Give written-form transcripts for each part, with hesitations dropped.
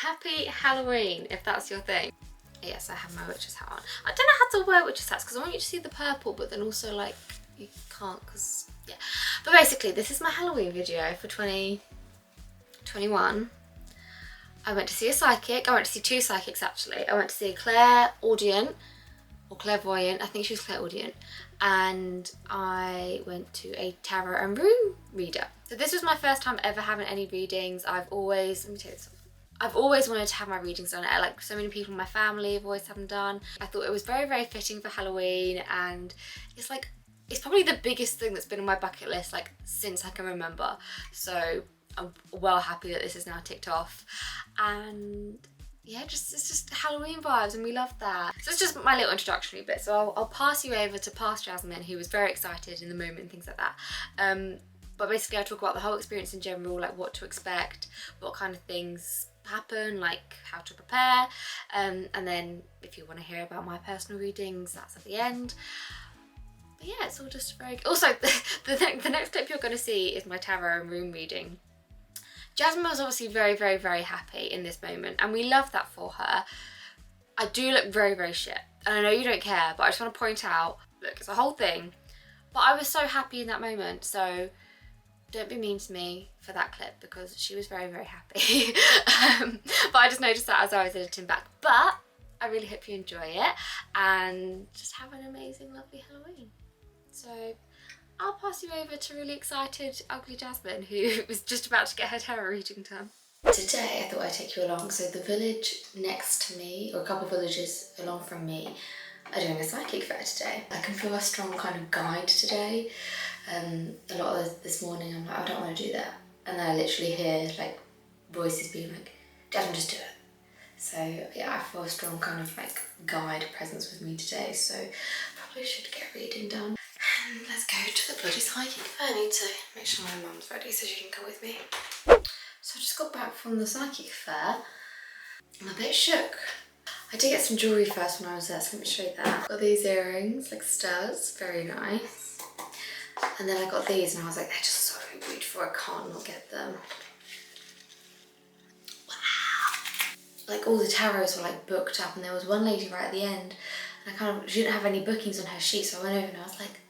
Happy Halloween, if that's your thing. Yes, I have my witch's hat on. I don't know how to wear witch's hats because I want you to see the purple, but then also like you can't because, yeah. But basically, this is my Halloween video for 2021. I went to see a psychic. I went to see two psychics actually. I went to see a clairaudient or clairvoyant. I think she was clairaudient. And I went to a tarot and rune reader. So this was my first time ever having any readings. I've always, let me tell you something. I've always wanted to have my readings done. Like so many people in my family have always had them done. I thought it was very, very fitting for Halloween, and it's like, it's probably the biggest thing that's been on my bucket list like since I can remember. So I'm well happy that this is now ticked off. And yeah, it's just Halloween vibes and we love that. So it's just my little introductory bit. So I'll pass you over to past Jasmine, who was very excited in the moment and things like that. But basically I talk about the whole experience in general, like what to expect, what kind of things happen, like how to prepare, and then if you want to hear about my personal readings, that's at the end. But yeah, it's all just very good. Also, the next clip you're going to see is my tarot and rune reading. Jasmine was obviously very, very, very happy in this moment, and we love that for her. I do look very, very shit, and I know you don't care, but I just want to point out, look, it's a whole thing, but I was so happy in that moment, so don't be mean to me for that clip because she was very, very happy. But I just noticed that as I was editing back. But I really hope you enjoy it and just have an amazing, lovely Halloween. So I'll pass you over to really excited, ugly Jasmine, who was just about to get her tarot reading done. Today I thought I'd take you along. So the village next to me, or a couple of villages along from me, are doing a psychic fair today. I can feel a strong kind of guide today. A lot of this morning I'm like, I don't want to do that, and then I literally hear like voices being like, Jasmine, just do it. So yeah, I feel a strong kind of like guide presence with me today, so probably should get reading done. And let's go to the bloody psychic fair. I need to make sure my mum's ready so she can come with me. So I just got back from the psychic fair. I'm a bit shook. I did get some jewellery first when I was there, so let me show you that. Got these earrings, like stars, very nice. And then I got these and I was like, they're just so beautiful, I can't not get them. Wow. Like all the tarots were like booked up, and there was one lady right at the end, and she didn't have any bookings on her sheet, so I went over and I was like,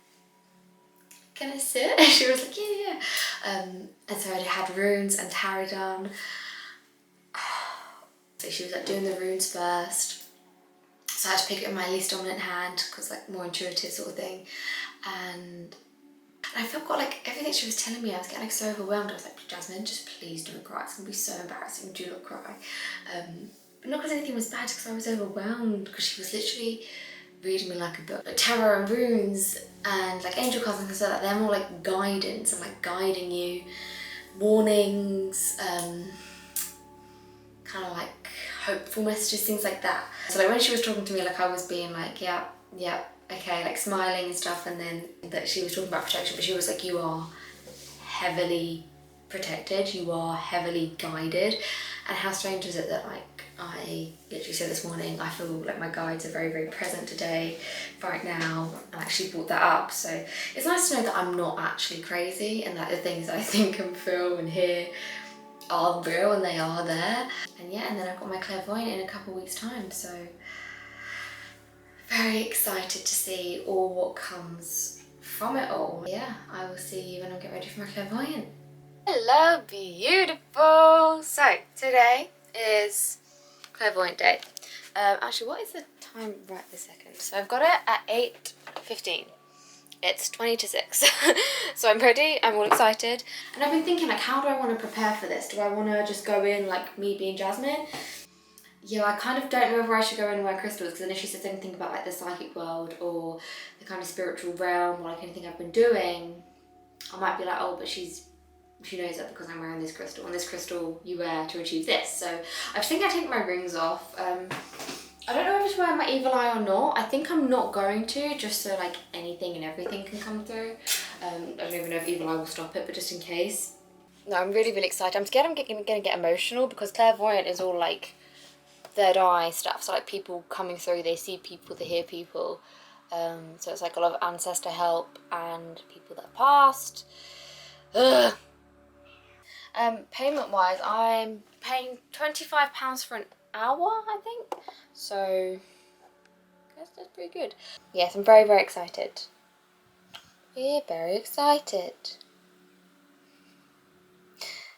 can I sit? And she was like, yeah. And so I had runes and tarot done. So she was like doing the runes first. So I had to pick it in my least dominant hand, because like more intuitive sort of thing. And I felt like everything she was telling me, I was getting like so overwhelmed. I was like, Jasmine, just please don't cry. It's gonna be so embarrassing. Do not cry. But not because anything was bad, because I was overwhelmed, because she was literally reading me like a book. Like tarot and runes and like angel cards and things like that, they're more like guidance and like guiding you, warnings, kind of like hopeful messages, things like that. So like when she was talking to me, like I was being like, yeah, okay, like smiling and stuff, and then that she was talking about protection, but she was like, you are heavily protected, you are heavily guided. And how strange is it that like I literally said this morning, I feel like my guides are very, very present today, right now, and actually brought that up. So it's nice to know that I'm not actually crazy, and that the things I think and feel and hear are real and they are there. And yeah, and then I've got my clairvoyant in a couple of weeks time, so very excited to see all what comes from it all. Yeah, I will see you when I get ready for my clairvoyant. Hello, beautiful. So today is clairvoyant day. Actually, what is the time right this second? So I've got it at 8:15. It's 20 to 6. So I'm ready, I'm all excited. And I've been thinking, like, how do I want to prepare for this? Do I want to just go in like me being Jasmine? Yeah, I kind of don't know whether I should go in and wear crystals, because then if she says anything about like the psychic world or the kind of spiritual realm or like anything I've been doing, I might be like, oh, but she knows that because I'm wearing this crystal, and this crystal you wear to achieve this. So I think I take my rings off. I don't know whether to wear my evil eye or not. I think I'm not going to, just so like anything and everything can come through. I don't even know if evil eye will stop it, but just in case. No, I'm really, really excited. I'm scared I'm gonna get emotional, because clairvoyant is all like third eye stuff. So like people coming through, they see people, they hear people. So it's like a lot of ancestor help and people that passed. Ugh. Payment wise, I'm paying £25 for an hour, I think. So that's pretty good. Yes, I'm very, very excited. We're very excited.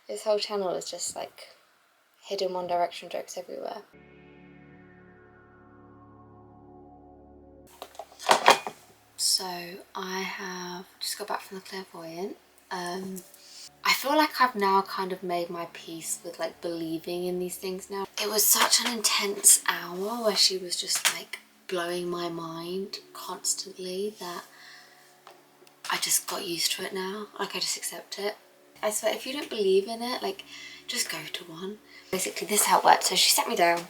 This whole channel is just like hidden One Direction jokes everywhere. So I have just got back from the clairvoyant. I feel like I've now kind of made my peace with like believing in these things now. It was such an intense hour where she was just like blowing my mind constantly that I just got used to it now. Like I just accept it. I swear if you don't believe in it, like just go to one. Basically this is how it worked. So she sat me down.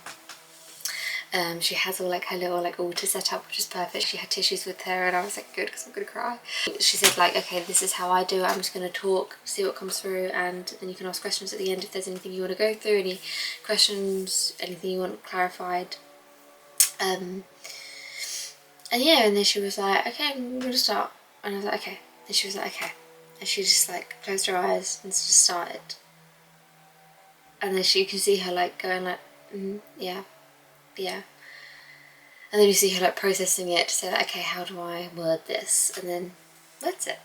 She has all like her little like altar set up, which is perfect. She had tissues with her and I was like, good, because I'm gonna cry. She said like, okay, this is how I do it. I'm just gonna talk, see what comes through, and then you can ask questions at the end if there's anything you want to go through, any questions, anything you want clarified. And yeah, and then she was like, okay, I'm gonna start. And I was like, okay. And she was like, okay. And she just like closed her eyes and just started. And then you can see her like going like, yeah. And then you see her like processing it to say like, okay, how do I word this? And then that's it.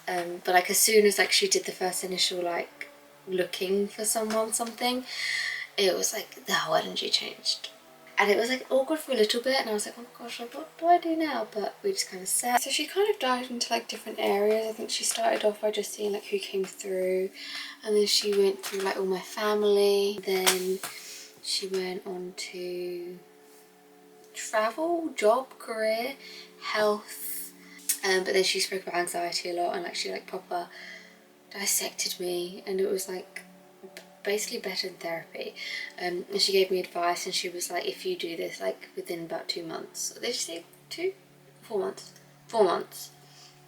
But like as soon as like she did the first initial like looking for something, it was like the whole energy changed. And it was like awkward for a little bit and I was like, oh my gosh, like what do I do now? But we just kind of sat. So she kind of dived into like different areas. I think she started off by just seeing like who came through, and then she went through like all my family. Then she went on to travel, job, career, health, but then she spoke about anxiety a lot and like she like proper dissected me, and it was like basically better than therapy. And she gave me advice and she was like, if you do this like within about 2 months, did she say 2? 4 months? 4 months,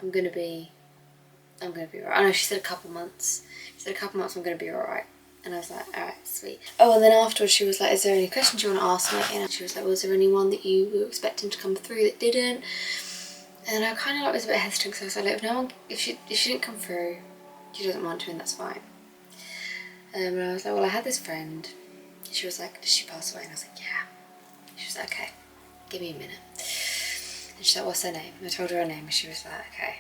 I'm gonna be alright. I know she said a couple months. She said a couple months I'm gonna be alright. And I was like, alright, sweet. Oh, and then afterwards she was like, is there any questions you want to ask me? And she was like, was there anyone that you were expecting to come through that didn't? And I kind of like was a bit hesitant because I was like, if she didn't come through, she doesn't want to, and that's fine. And I was like, well, I had this friend. She was like, did she pass away? And I was like, yeah. She was like, okay, give me a minute. And she's like, what's her name? And I told her name and she was like, okay.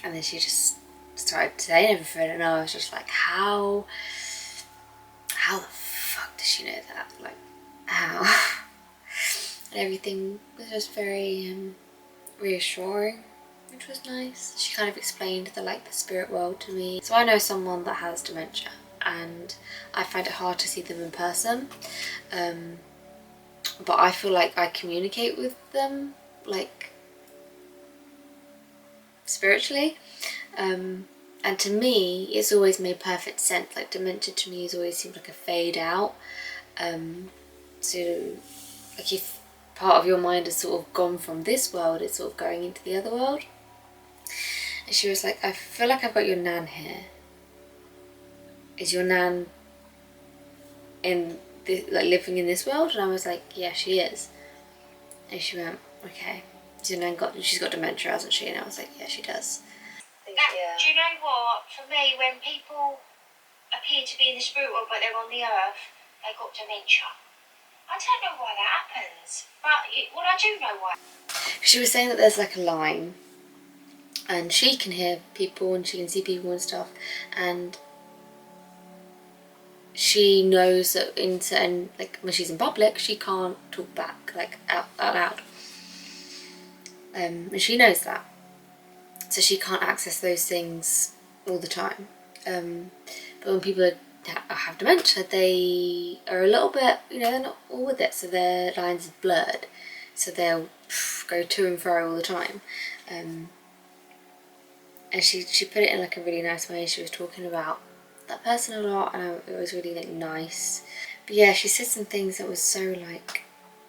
And then she just started saying everything and I was just like, how the fuck does she know that? Like, how? And everything was just very reassuring, which was nice. She kind of explained the spirit world to me. So I know someone that has dementia and I find it hard to see them in person, but I feel like I communicate with them like spiritually, and to me it's always made perfect sense. Like dementia to me has always seemed like a fade out, so like if part of your mind has sort of gone from this world, it's sort of going into the other world. And she was like, I feel like I've got your nan here. Is your nan in this, like living in this world? And I was like, yeah, she is. And she went, okay. So your nan she's got dementia, hasn't she? And I was like, yeah, she does. Yeah. Do you know what? For me, when people appear to be in the spirit world but they're on the earth, they got dementia. I don't know why that happens, but I do know why. She was saying that there's like a line, and she can hear people and she can see people and stuff, and she knows that in certain, like when she's in public, she can't talk back like out loud, and she knows that, so she can't access those things all the time. But when people have dementia, they are a little bit, they're not all with it, so their lines are blurred, so they'll go to and fro all the time. And she put it in like a really nice way. She was talking about that person a lot, and it was really like nice. But yeah, she said some things that was so like,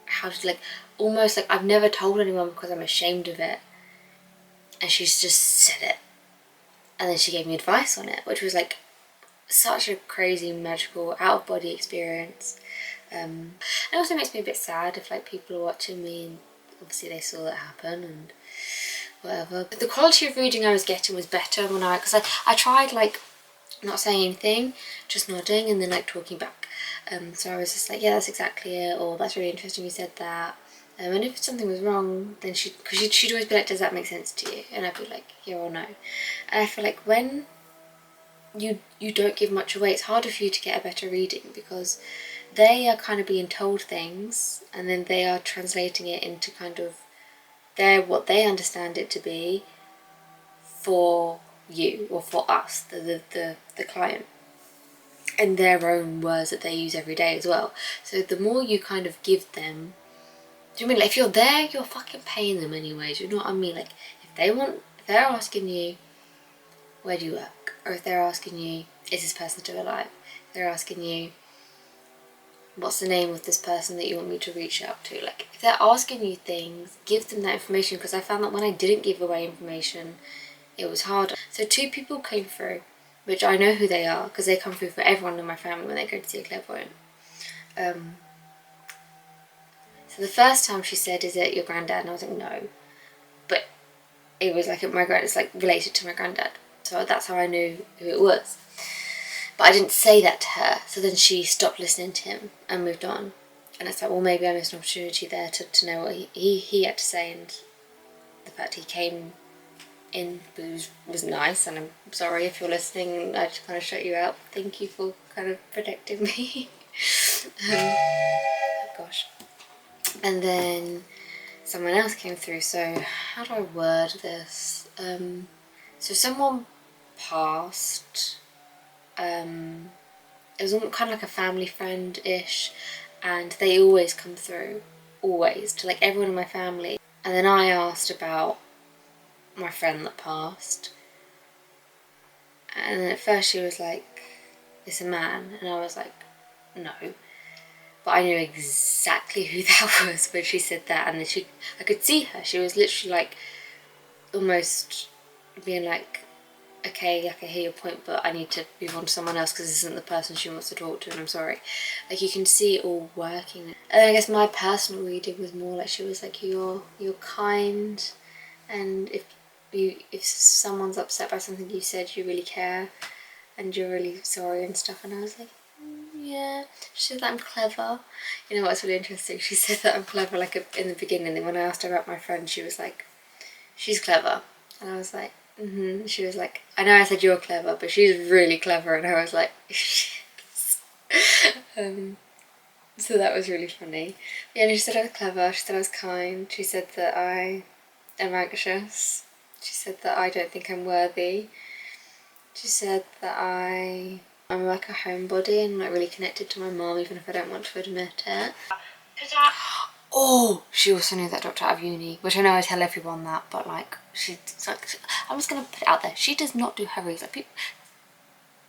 how to like, almost like I've never told anyone because I'm ashamed of it, and she's just said it, and then she gave me advice on it, which was like such a crazy magical out of body experience. It also makes me a bit sad if like people are watching me and obviously they saw that happen and whatever. But the quality of reading I was getting was better when because I tried like not saying anything, just nodding and then like talking back. So I was just like, yeah, that's exactly it, or that's really interesting you said that. And if something was wrong, then she'd always be like, does that make sense to you? And I'd be like, yeah or no. And I feel like when you don't give much away, it's harder for you to get a better reading, because they are kind of being told things and then they are translating it into kind of what they understand it to be for you or for us, the client, in their own words that they use every day as well. So the more you kind of give them, do you mean like if you're there, you're fucking paying them anyways, you know what I mean? Like if they're asking you, where do you work? Or if they're asking you, is this person still alive? If they're asking you, what's the name of this person that you want me to reach out to? Like if they're asking you things, give them that information, because I found that when I didn't give away information, it was harder. So 2 people came through, which I know who they are because they come through for everyone in my family when they go to see a clairvoyant. So the first time she said, is it your granddad? And I was like, no. But it was like it's like related to my granddad. So that's how I knew who it was. But I didn't say that to her. So then she stopped listening to him and moved on. And it's like, well, maybe I missed an opportunity there to know what he had to say. And the fact he came in was nice. And I'm sorry if you're listening, I just kind of shut you out. Thank you for kind of protecting me. Oh gosh. And then someone else came through. So how do I word this? So someone passed. It was kind of like a family friend-ish, and they always come through, always, to like everyone in my family. And then I asked about my friend that passed, and then at first she was like, it's a man, and I was like, no. But I knew exactly who that was when she said that, and then I could see her, she was literally like, almost being like, okay, I can hear your point, but I need to move on to someone else because this isn't the person she wants to talk to, and I'm sorry. Like you can see it all working. And I guess my personal reading was more like, she was like, you're kind, and if someone's upset by something you said, you really care, and you're really sorry and stuff. And I was like, yeah. She said that I'm clever. You know what's really interesting? She said that I'm clever like in the beginning, and when I asked her about my friend, she was like, she's clever. And I was like, She was like, I know I said you're clever, but she's really clever. And I was like, so that was really funny. Yeah, and she said I was clever, she said I was kind, she said that I am anxious, she said that I don't think I'm worthy, she said that I'm like a homebody and like really connected to my mom, even if I don't want to admit it. Oh, she also knew that doctor out of uni, which I know I tell everyone that, but like, she's like, I'm just gonna put it out there, she does not do her research. Like,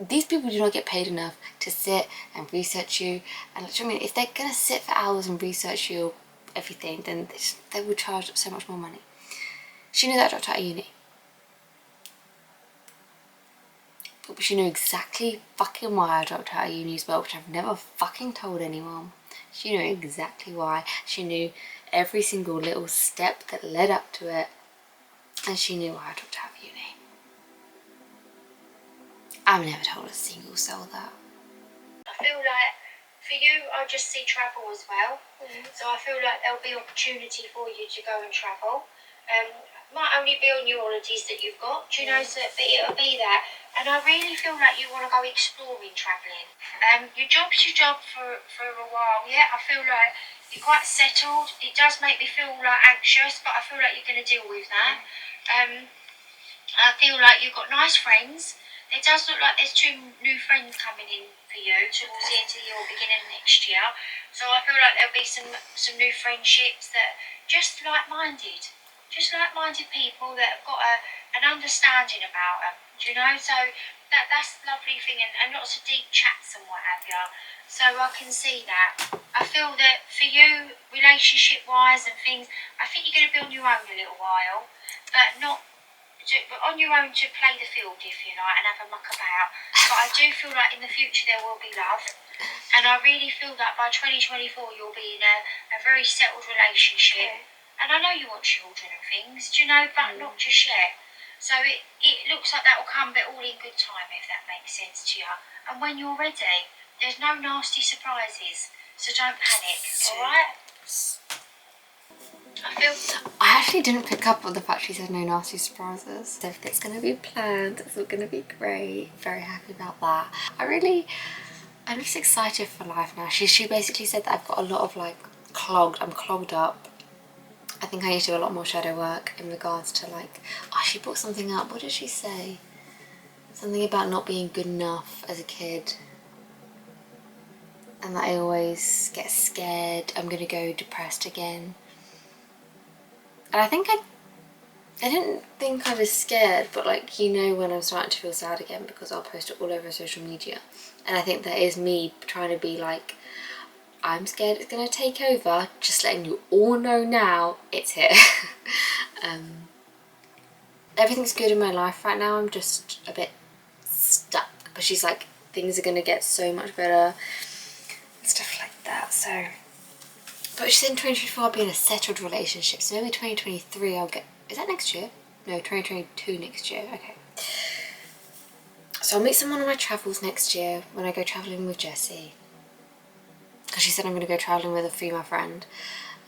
these people do not get paid enough to sit and research you, and I mean, if they're gonna sit for hours and research you, everything, then they would charge so much more money. She knew that doctor out of uni, but she knew exactly fucking why I dropped out of uni as well, which I've never fucking told anyone. She knew exactly why. She knew every single little step that led up to it, and she knew why I dropped out of uni. I've never told a single soul that. I feel like for you, I just see travel as well. So I feel like there'll be opportunity for you to go and travel. Might only be on your holidays that you've got, do you know, so, but it'll be that. And I really feel like you want to go exploring, travelling. Your job's your job for a while, yeah? I feel like you're quite settled. It does make me feel like anxious, but I feel like you're going to deal with that. I feel like you've got nice friends. It does look like there's 2 new friends coming in for you towards the end of the year or beginning of next year. So I feel like there'll be some new friendships that just like-minded. Just like-minded people that have got an understanding about them, do you know? So that's the lovely thing, and lots of deep chats and what have you. So I can see that. I feel that for you, relationship-wise and things, I think you're going to be on your own a little while, but not on your own to play the field, if you like, and have a muck about. But I do feel like in the future there will be love, and I really feel that by 2024 you'll be in a very settled relationship. And I know you want children and things, do you know, but not just yet. So it looks like that will come, but all in good time, if that makes sense to you. And when you're ready, there's no nasty surprises, so don't panic, alright? I actually didn't pick up on the fact she said no nasty surprises. So if it's going to be planned, it's all going to be great. Very happy about that. I'm just excited for life now. She basically said that I've got a lot of like I'm clogged up. I think I need to do a lot more shadow work in regards to like, oh, she brought something up. What did she say? Something about not being good enough as a kid. And that I always get scared I'm going to go depressed again. And I think I didn't think I was scared, but like, you know, when I'm starting to feel sad again because I'll post it all over social media. And I think that is me trying to be like, I'm scared it's going to take over, just letting you all know now it's here. Everything's good in my life right now, I'm just a bit stuck. But she's like, things are going to get so much better and stuff like that, so. But she said in 2024 I'll be in a settled relationship, so maybe 2023 I'll get, is that next year? No, 2022 next year, okay. So I'll meet someone on my travels next year when I go travelling with Jessie. Because she said I'm going to go travelling with a female friend.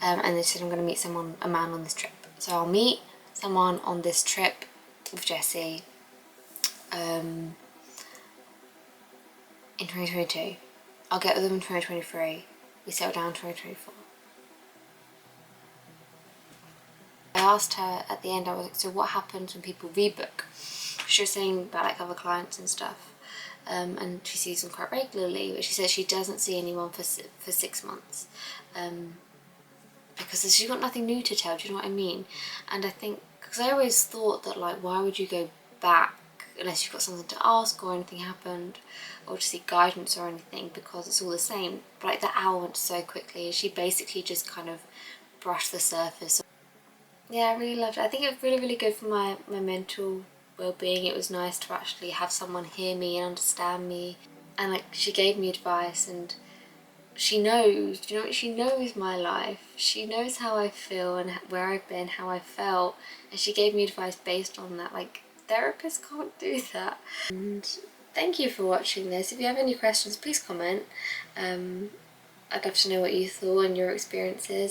And they said I'm going to meet a man on this trip. So I'll meet someone on this trip with Jessie in 2022. I'll get with them in 2023. We settle down in 2024. I asked her at the end, I was like, so what happens when people rebook? She was saying about like other clients and stuff. And she sees them quite regularly, but she says she doesn't see anyone for 6 months. Because she's got nothing new to tell, do you know what I mean? And I think, because I always thought that like, why would you go back unless you've got something to ask or anything happened or to seek guidance or anything, because it's all the same. But like the hour went so quickly, she basically just kind of brushed the surface. Yeah, I really loved it. I think it was really, really good for my mental well-being. It was nice to actually have someone hear me and understand me. And like, she gave me advice, and she knows, you know, she knows my life. She knows how I feel and where I've been, how I felt. And she gave me advice based on that. Like, therapists can't do that. And thank you for watching this. If you have any questions, please comment. I'd love to know what you thought and your experiences.